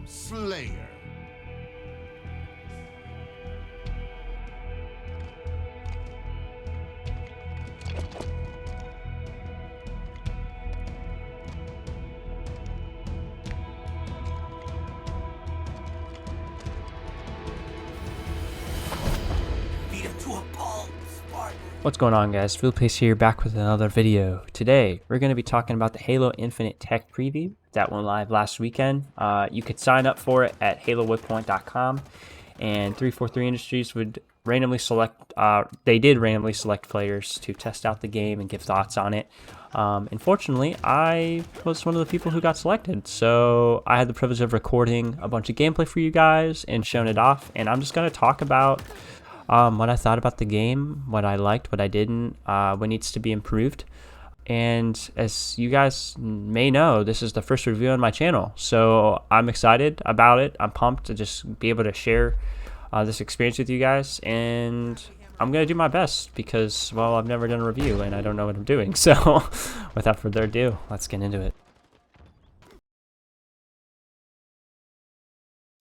Slayer. What's going on, guys? Gunplay here, back with another video. Today we're going to be talking about the Halo Infinite tech preview that went live last weekend. You could sign up for it at halowaypoint.com, and 343 Industries would randomly select they did randomly select players to test out the game and give thoughts on it. Unfortunately, I was one of the people who got selected, so I had the privilege of recording a bunch of gameplay for you guys and showing it off, and I'm just going to talk about what I thought about the game, what I liked, what I didn't, what needs to be improved. And as you guys may know, this is the first review on my channel, so I'm excited about it. I'm pumped to just be able to share this experience with you guys, and I'm going to do my best because, well, I've never done a review and I don't know what I'm doing. So without further ado, let's get into it.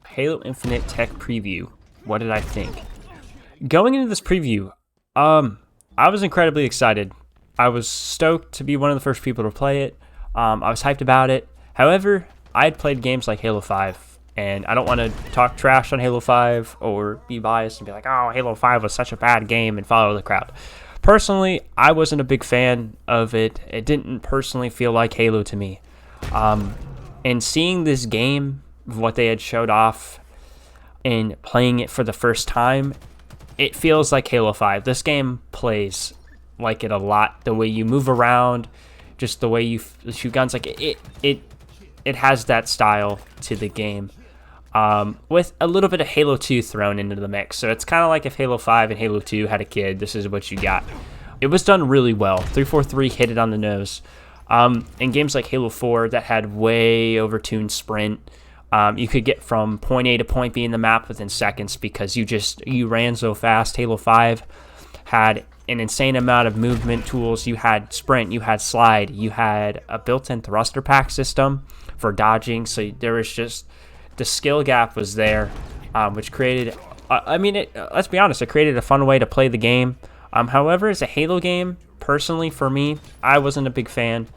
Halo Infinite tech preview. What did I think? Going into this preview, I was incredibly excited. I was stoked to be one of the first people to play it. I was hyped about it. However, I had played games like Halo 5, and I don't want to talk trash on Halo 5 or be biased and be like, oh, Halo 5 was such a bad game and follow the crowd. Personally, I wasn't a big fan of it. It didn't personally feel like Halo to me. And seeing this game, what they had showed off, and playing it for the first time, it feels like Halo 5. This game plays like it a lot. The way you move around, just the way you shoot guns, like it has that style to the game, with a little bit of Halo 2 thrown into the mix. So it's kind of like if Halo 5 and Halo 2 had a kid, this is what you got. It was done really well. 343 hit it on the nose. In games like Halo 4 that had way overtuned sprint, you could get from point A to point B in the map within seconds because you ran so fast. Halo 5 had an insane amount of movement tools. You had sprint, you had slide, you had a built-in thruster pack system for dodging. So there was just, the skill gap was there, which created, let's be honest, it created a fun way to play the game. However, as a Halo game, personally for me, I wasn't a big fan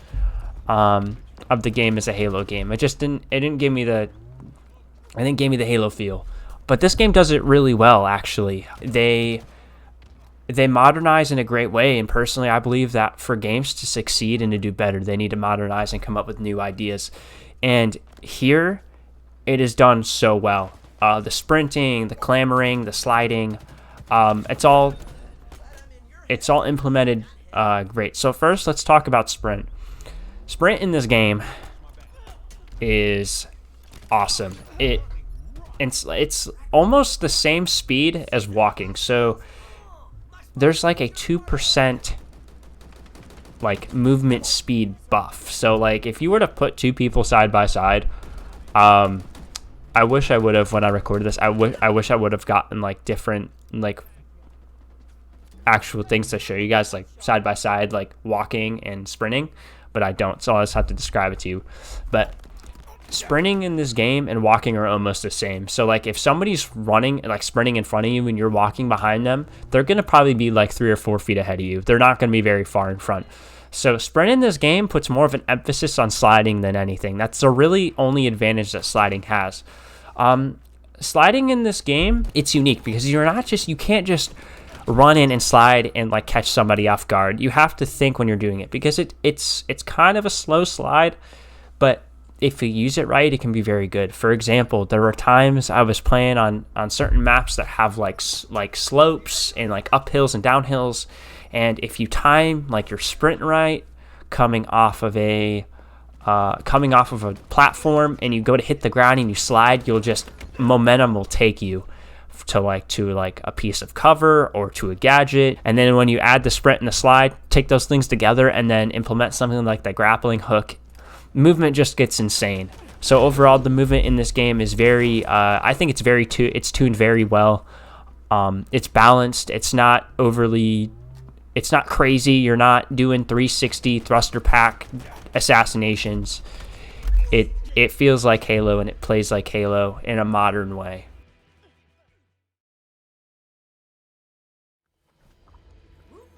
of the game as a Halo game. It didn't give me the Halo feel. But this game does it really well, actually. They modernize in a great way, and personally I believe that for games to succeed and to do better, they need to modernize and come up with new ideas. And here it is done so well. The sprinting, the clambering, the sliding, it's all implemented great. So first, let's talk about sprint. Sprint in this game is awesome. It's almost the same speed as walking. So there's like a 2% like movement speed buff. So like if you were to put two people side by side, I wish I would have, when I recorded this, I wish I would have gotten like different like actual things to show you guys, like side by side, like walking and sprinting, but I don't, so I'll just have to describe it to you. But sprinting in this game and walking are almost the same. So like if somebody's running, like sprinting in front of you and you're walking behind them, they're going to probably be like 3 or 4 feet ahead of you. They're not going to be very far in front. So sprint in this game puts more of an emphasis on sliding than anything. That's the really only advantage that sliding has. Sliding in this game, it's unique because you can't just run in and slide and like catch somebody off guard. You have to think when you're doing it because it's kind of a slow slide, but if you use it right, it can be very good. For example, there were times I was playing on certain maps that have like slopes and like uphills and downhills, and if you time like your sprint right, coming off of a platform, and you go to hit the ground and you slide, momentum will take you to a piece of cover or to a gadget. And then when you add the sprint and the slide, take those things together and then implement something like the grappling hook, movement just gets insane. So overall, the movement in this game is very, I think it's tuned very well. It's balanced. It's not crazy. You're not doing 360 thruster pack assassinations. it feels like Halo and it plays like Halo in a modern way.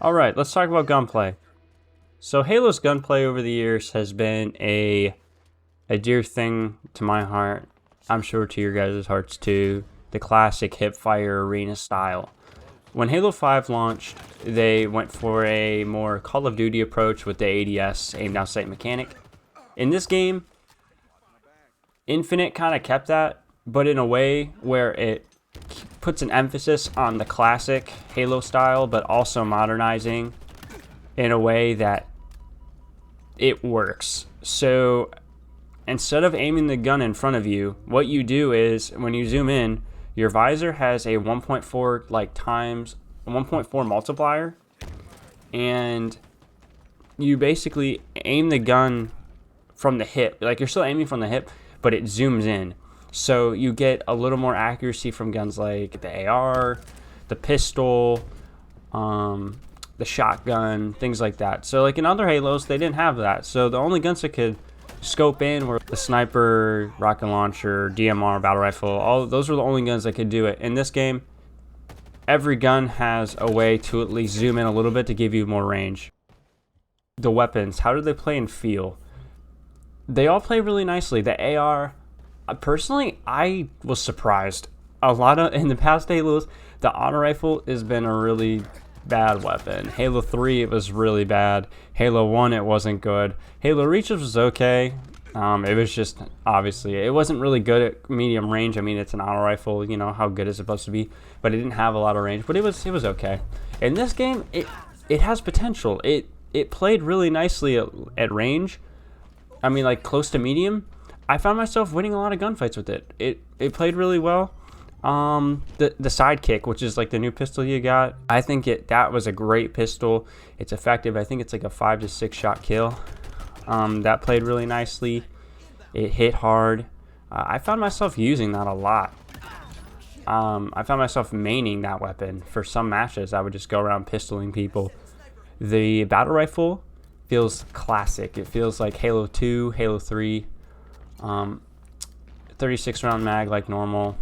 Alright, let's talk about gunplay. So Halo's gunplay over the years has been a dear thing to my heart. I'm sure to your guys' hearts too. The classic hip-fire arena style. When Halo 5 launched, they went for a more Call of Duty approach with the ADS, aim down sight mechanic. In this game, Infinite kind of kept that, but in a way where it puts an emphasis on the classic Halo style, but also modernizing in a way that it works. So instead of aiming the gun in front of you, what you do is when you zoom in, your visor has a 1.4 times 1.4 multiplier, and you basically aim the gun from the hip. Like, you're still aiming from the hip, but it zooms in. So you get a little more accuracy from guns like the AR, the pistol, the shotgun, things like that. So like in other Halos, they didn't have that. So the only guns that could scope in were the sniper, rocket launcher, DMR, battle rifle. All those were the only guns that could do it. In this game, every gun has a way to at least zoom in a little bit to give you more range. The weapons, how do they play and feel? They all play really nicely. The AR, personally, I was surprised. In the past Halos, the auto rifle has been a really bad weapon. Halo 3, it was really bad. Halo 1, it wasn't good. Halo Reaches was okay. It was just, obviously, it wasn't really good at medium range. I mean, it's an auto rifle, you know, how good is it supposed to be? But it didn't have a lot of range, but it was okay. In this game, it has potential. It played really nicely at range. I mean, like, close to medium. I found myself winning a lot of gunfights with it. It played really well. The sidekick, which is like the new pistol you got, I think that was a great pistol. It's effective. I think it's like a 5 to 6 shot kill. That played really nicely. It hit hard. I found myself using that a lot. I found myself maining that weapon for some matches. I would just go around pistoling people. The battle rifle feels classic. It feels like Halo 2, Halo 3. 36 round mag like normal.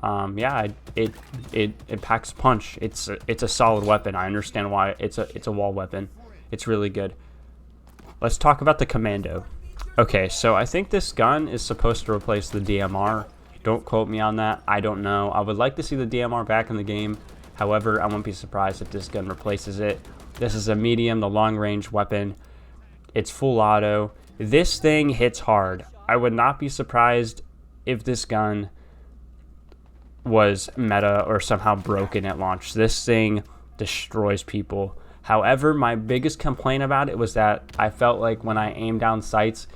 Yeah, it packs a punch. It's a solid weapon. I understand why it's a wall weapon. It's really good. Let's talk about the commando. Okay, so I think this gun is supposed to replace the DMR. Don't quote me on that. I don't know. I would like to see the DMR back in the game. However, I won't be surprised if this gun replaces it. This is a medium, the long range weapon. It's full auto. This thing hits hard. I would not be surprised if this gun was meta or somehow broken at launch. This thing destroys people. However, my biggest complaint about it was that I felt like when I aimed down sights,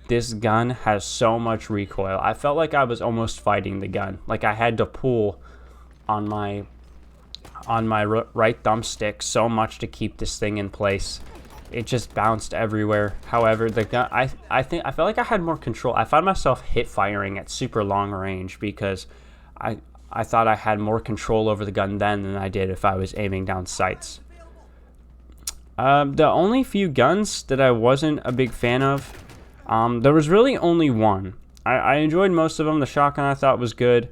this gun has so much recoil. I felt like I was almost fighting the gun. Like I had to pull on my right thumbstick so much to keep this thing in place. It just bounced everywhere. However, the gun, I felt like I had more control. I found myself hip firing at super long range because I thought I had more control over the gun then than I did if I was aiming down sights. The only few guns that I wasn't a big fan of, there was really only one. I enjoyed most of them. The shotgun I thought was good.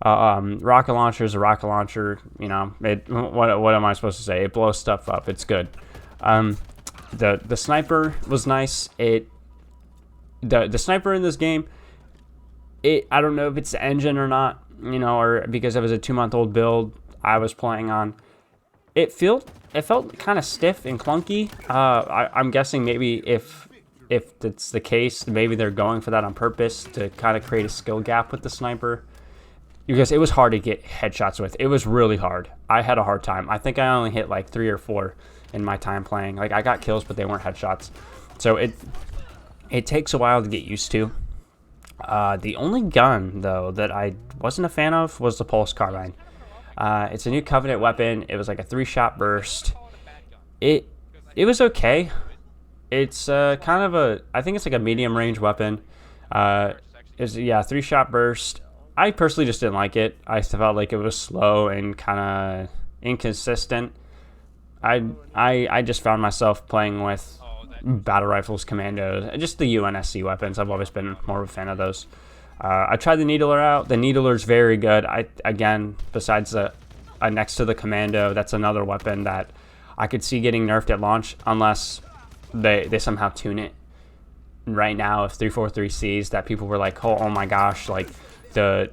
Rocket launcher is a rocket launcher. You know, what am I supposed to say? It blows stuff up. It's good. The sniper was nice. The sniper in this game, I don't know if it's the engine or not, you know, or because it was a 2-month-old build I was playing on. It felt kind of stiff and clunky. I'm guessing maybe if that's the case, maybe they're going for that on purpose to kind of create a skill gap with the sniper, because it was hard to get headshots with. It was really hard. I had a hard time. I think I only hit like 3 or 4 in my time playing. Like, I got kills, but they weren't headshots. So it takes a while to get used to. The only gun, though, that I wasn't a fan of was the pulse carbine. It's a new Covenant weapon. It was like a 3-shot burst. It was okay. It's kind of I think it's like a medium range weapon. It's 3-shot burst. I personally just didn't like it. I felt like it was slow and kind of inconsistent. I just found myself playing with battle rifles, commandos, and just the UNSC weapons. I've always been more of a fan of those. I tried the Needler out. The Needler's very good. Again, besides the next to the commando, that's another weapon that I could see getting nerfed at launch unless they somehow tune it. Right now, if 343 sees that people were like, oh my gosh, like the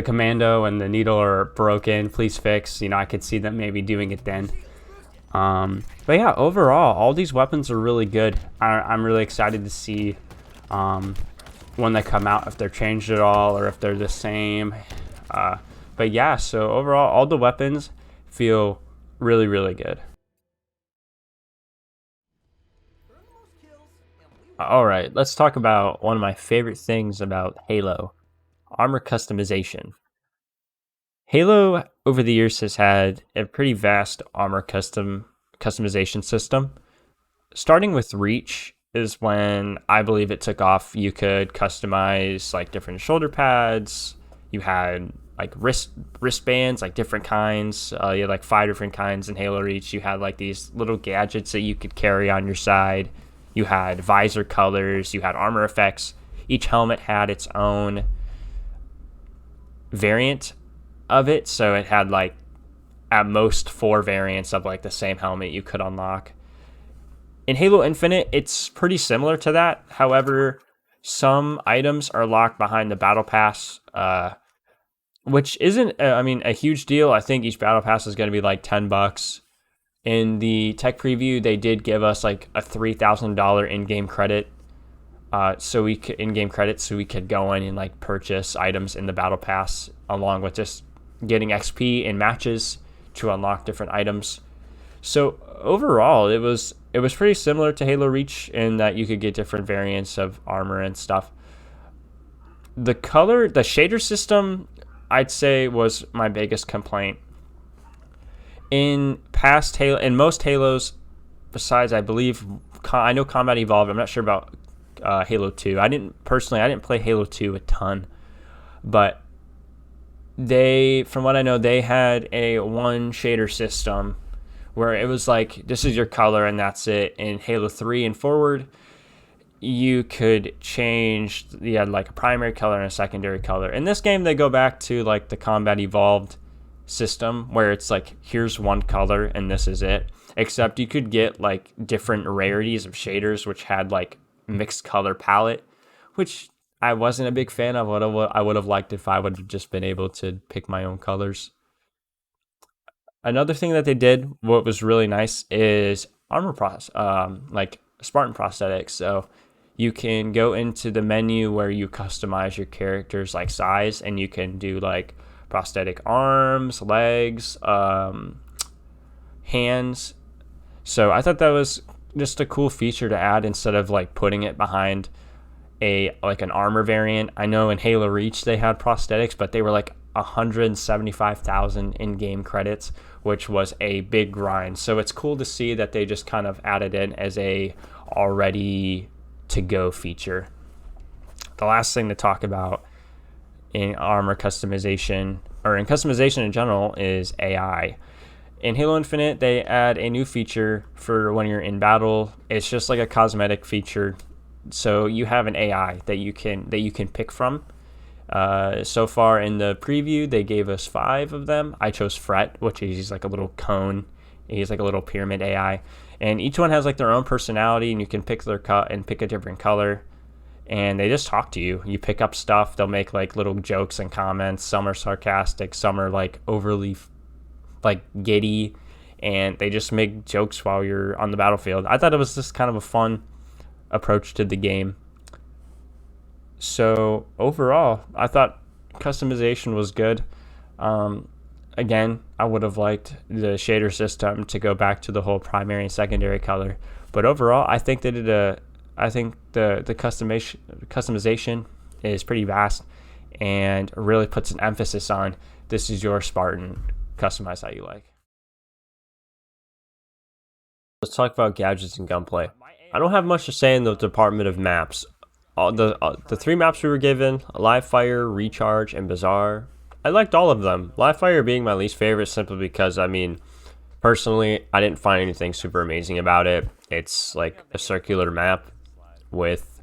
commando and the needle are broken, please fix. I could see them maybe doing it then. But yeah, overall, all these weapons are really good. I'm really excited to see when they come out, if they're changed at all or if they're the same. But yeah, so overall, all the weapons feel really, really good. All right, let's talk about one of my favorite things about Halo, armor customization. Halo over the years has had a pretty vast armor customization system. Starting with Reach is when I believe it took off. You could customize like different shoulder pads. You had like wristbands, like different kinds. You had like 5 different kinds in Halo Reach. You had like these little gadgets that you could carry on your side. You had visor colors, you had armor effects. Each helmet had its own variant of it, so it had like at most 4 variants of like the same helmet you could unlock. In Halo Infinite, it's pretty similar to that. However, some items are locked behind the battle pass, which isn't, a huge deal. I think each battle pass is going to be like $10. In the tech preview, they did give us like a $3,000 in-game credit, so we could go in and like purchase items in the battle pass, along with just getting XP in matches to unlock different items. So overall, it was pretty similar to Halo Reach in that you could get different variants of armor and stuff. The shader system, I'd say, was my biggest complaint. In most Halos, besides I believe, I know Combat Evolved. I'm not sure about Halo 2. I didn't play Halo 2 a ton, but from what I know, they had a one shader system where it was like, this is your color and that's it. In Halo 3 and forward, you could change. You had like a primary color and a secondary color. In this game, they go back to like the Combat Evolved system where it's like, here's one color and this is it, except you could get like different rarities of shaders which had like mixed color palette, which I wasn't a big fan of. I would have liked if I would have just been able to pick my own colors. Another thing that they did, what was really nice, is like Spartan prosthetics. So you can go into the menu where you customize your character's like size, and you can do like prosthetic arms, legs, hands. So I thought that was just a cool feature to add instead of like putting it behind an armor variant. I know in Halo Reach they had prosthetics, but they were like 175,000 in-game credits, which was a big grind. So it's cool to see that they just kind of added in as a already to go feature. The last thing to talk about in armor customization, or in customization in general, is AI. In Halo Infinite, they add a new feature for when you're in battle. It's just like a cosmetic feature. So you have an AI that you can pick from. So far in the preview, they gave us 5 of them. I chose Fret, which is like a little cone. He's like a little pyramid AI, and each one has like their own personality, and you can pick their cut and pick a different color. And they just talk to you. You pick up stuff. They'll make like little jokes and comments. Some are sarcastic. Some are like overly like giddy, and they just make jokes while you're on the battlefield. I thought it was just kind of a fun approach to the game. So overall, I thought customization was good. Again, I would have liked the shader system to go back to the whole primary and secondary color. But overall, I think the customization is pretty vast and really puts an emphasis on, this is your Spartan, customize how you like. Let's talk about gadgets and gunplay. I don't have much to say in the department of maps. The 3 maps we were given, Live Fire, Recharge, and Bazaar, I liked all of them. Live Fire being my least favorite simply because, personally, I didn't find anything super amazing about it. It's like a circular map with,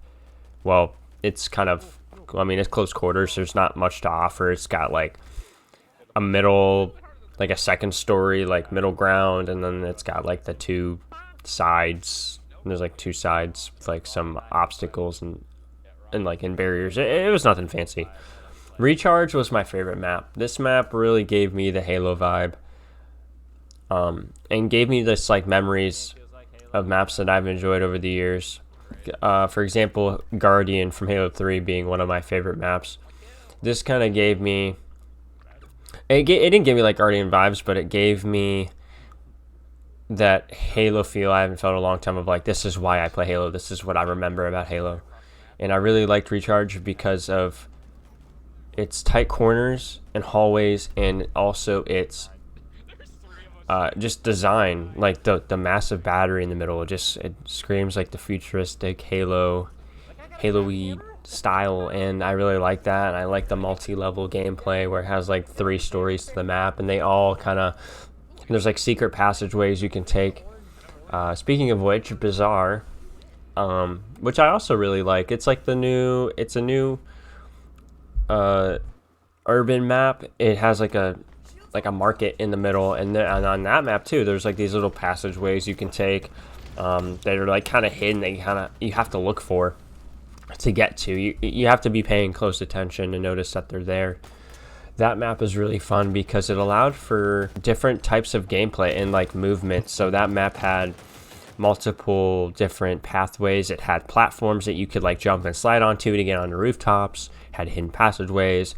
well, it's kind of, I mean, it's close quarters. There's not much to offer. It's got like a middle, like a second story, like middle ground, and then it's got like the two sides. There's like two sides with like some obstacles and like in barriers. It was nothing fancy. Recharge was my favorite map. This map really gave me the Halo vibe, and gave me this like memories of maps that I've enjoyed over the years. For example, Guardian from Halo 3 being one of my favorite maps. This kind of gave me, it didn't give me like Guardian vibes, but it gave me that Halo feel I haven't felt in a long time, of like, this is why I play Halo. This is what I remember about Halo. And I really liked Recharge because of its tight corners and hallways, and also its just design, like the massive battery in the middle. It screams like the futuristic Halo-y style, and I really like that. And I like the multi-level gameplay where it has like 3 stories to the map, and they all kind of, there's like secret passageways you can take. Speaking of which, Bazaar, which I also really like. It's like a new urban map. It has like a market in the middle, and on that map too, there's like these little passageways you can take, that are like kind of hidden, that you have to look for to get to. You have to be paying close attention to notice that they're there. That map is really fun because it allowed for different types of gameplay and like movement. So that map had multiple different pathways. It had platforms that you could like jump and slide onto to get on the rooftops, had hidden passageways.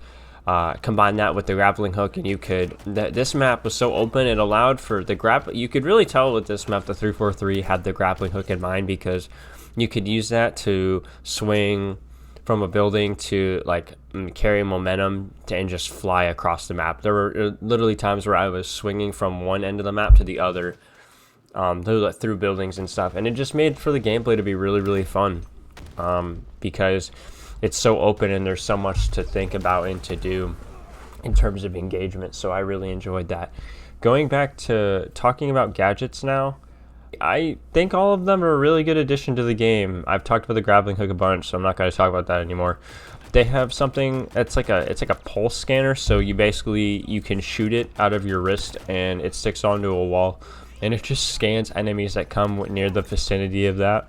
Combine that with the grappling hook, and you could, this map was so open, it allowed for the you could really tell with this map the 343 had the grappling hook in mind, because you could use that to swing from a building to like carry momentum and just fly across the map. There were literally times where I was swinging from one end of the map to the other, through buildings and stuff, and it just made for the gameplay to be really, really fun, because it's so open and there's so much to think about and to do in terms of engagement. So I really enjoyed that. Going back to talking about gadgets now, I think all of them are a really good addition to the game. I've talked about the grappling hook a bunch, so I'm not going to talk about that anymore. They have something that's like a pulse scanner, so you can shoot it out of your wrist and it sticks onto a wall, and it just scans enemies that come near the vicinity of that.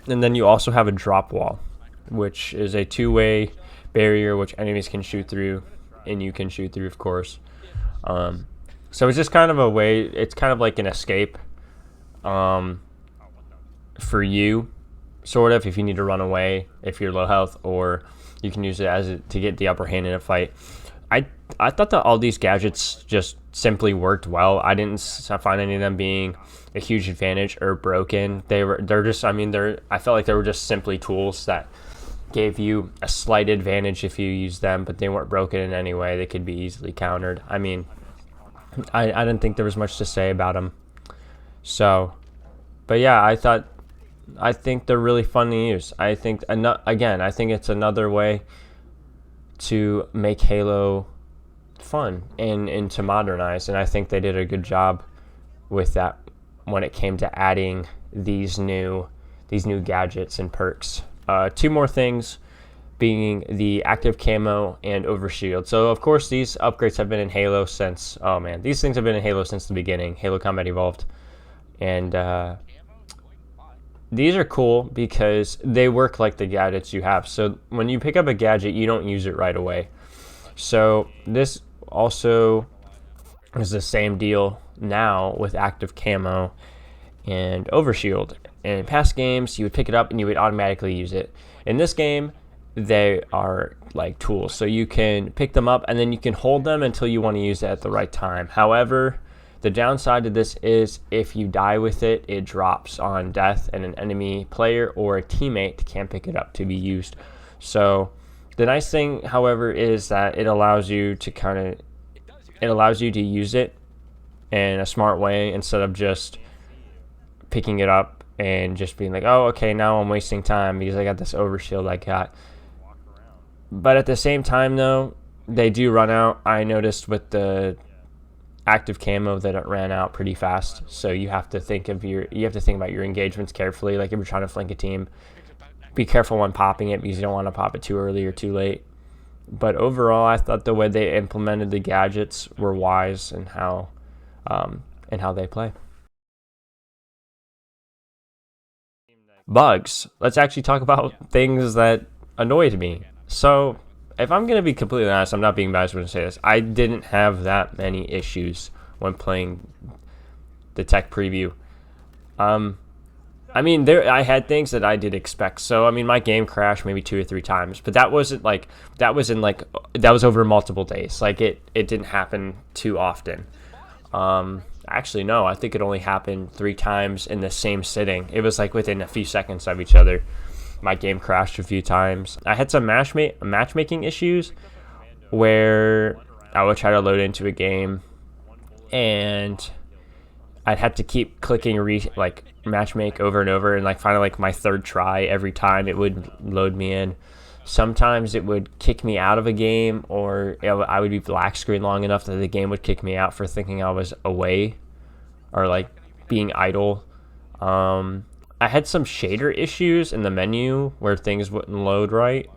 And then you also have a drop wall, which is a 2-way barrier which enemies can shoot through, and you can shoot through, of course. So it's just kind of a way, it's kind of like an escape, for you, sort of, if you need to run away, if you're low health, or you can use it to get the upper hand in a fight. I thought that all these gadgets just simply worked well. I didn't find any of them being a huge advantage or broken. I felt like they were just simply tools that gave you a slight advantage if you use them, but they weren't broken in any way. They could be easily countered. I mean, I didn't think there was much to say about them. So, but yeah, I think they're really fun to use. I think it's another way to make Halo fun and to modernize, and I think they did a good job with that when it came to adding these new gadgets and perks. 2 more things being the active camo and overshield. So of course these upgrades have been in Halo since, these things have been in Halo since the beginning, Halo Combat Evolved. And these are cool because they work like the gadgets you have. So when you pick up a gadget, you don't use it right away. So this also is the same deal now with active camo and overshield. And in past games, you would pick it up and you would automatically use it. In this game, they are like tools. So you can pick them up and then you can hold them until you want to use it at the right time. However, the downside to this is if you die with it, it drops on death, and an enemy player or a teammate can't pick it up to be used. So the nice thing, however, is that it allows you to use it in a smart way instead of just picking it up and just being like, oh, okay, now I'm wasting time because I got this overshield I got. But at the same time, though, they do run out. I noticed with the active camo that it ran out pretty fast, so you have to think about your engagements carefully. Like if you're trying to flank a team, be careful when popping it because you don't want to pop it too early or too late. But overall, I thought the way they implemented the gadgets were wise in how they play. Bugs. Let's actually talk about things that annoyed me. So, if I'm going to be completely honest, I'm not being biased when I say this. I didn't have that many issues when playing the tech preview. I mean, I had things that I did expect. So, I mean, my game crashed maybe 2 or 3 times, but that was over multiple days. Like it didn't happen too often. Actually, no, I think it only happened 3 times in the same sitting. It was like within a few seconds of each other. My game crashed a few times. I had some matchmaking issues where I would try to load into a game and I'd have to keep clicking matchmake over and over, and like finally my 3rd try every time it would load me in. Sometimes it would kick me out of a game, or I would be black screen long enough that the game would kick me out for thinking I was away or like being idle. I had some shader issues in the menu where things wouldn't load right.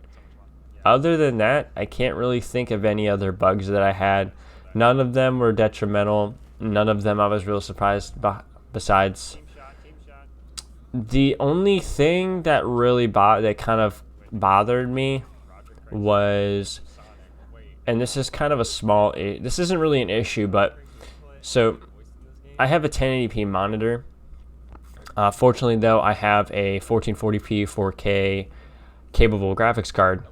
Other than that, I can't really think of any other bugs that I had. None of them were detrimental. None of them I was real surprised by, besides the only thing that really kind of bothered me was, and this is kind of this isn't really an issue, but so I have a 1080p monitor. Fortunately though, I have a 1440p 4K capable graphics card.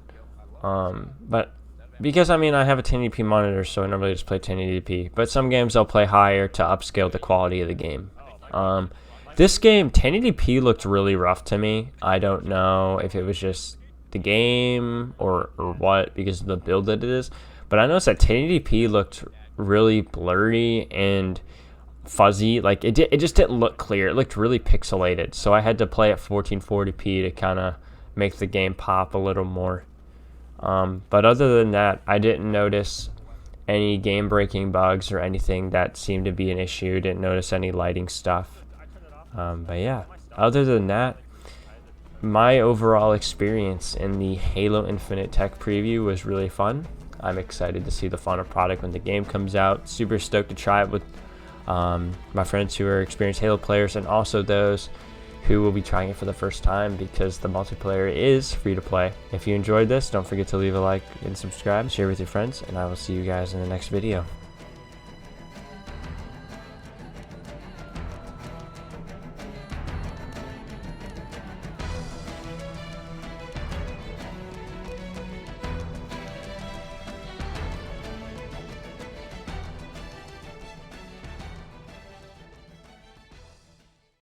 But because I have a 1080p monitor, so I normally just play 1080p. But some games I'll play higher to upscale the quality of the game. This game, 1080p looked really rough to me. I don't know if it was just the game or what, because of the build that it is. But I noticed that 1080p looked really blurry and fuzzy. Like it just didn't look clear. It looked really pixelated. So I had to play at 1440p to kind of make the game pop a little more. But other than that, I didn't notice any game-breaking bugs or anything that seemed to be an issue. Didn't notice any lighting stuff. But yeah, other than that, my overall experience in the Halo Infinite tech preview was really fun. I'm excited to see the final product when the game comes out. Super stoked to try it with my friends who are experienced Halo players, and also those who will be trying it for the first time, because the multiplayer is free to play. If you enjoyed this, don't forget to leave a like and subscribe, share with your friends, and I will see you guys in the next video.